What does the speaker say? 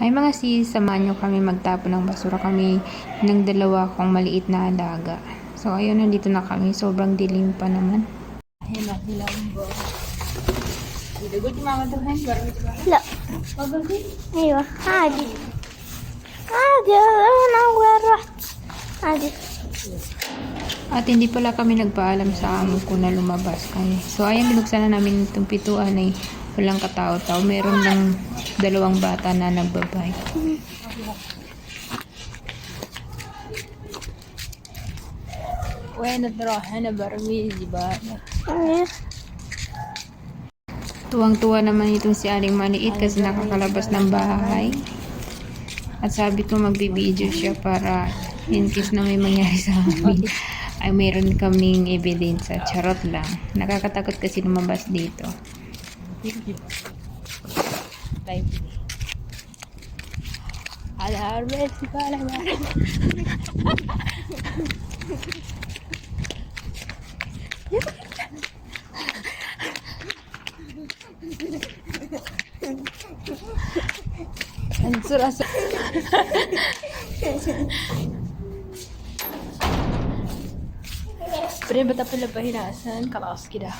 Ay mga sis, samahan nyo kami magtapon ng basura kami ng dalawa kong maliit na alaga. So ayun, nandito na kami. Sobrang dilim pa naman. Ayun na, hilang ba? Dito ko mama to hand, barang ito ba? لا Pagod ايوه عادي عادي انا وين رحت عادي. At hindi pala kami nagpaalam sa amo ko na lumabas kami. So ayan, binuksan na namin itong pituan ay walang katao-tao. Meron lang dalawang bata na nagbabay. Bueno, trabaja na barmi, di ba? ايه Tuwang-tuwa naman itong si Aling Maliit kasi nakakalabas ng bahay. At sabi ko magbibideo siya para in case na may mangyari sa amin ay meron kaming ebidensya. Charot lang. Nakakatakot kasi lumabas dito. Alarme si Palama. Ansur-ansur. Pre, ba't pala pahinasan? Kalaos kita.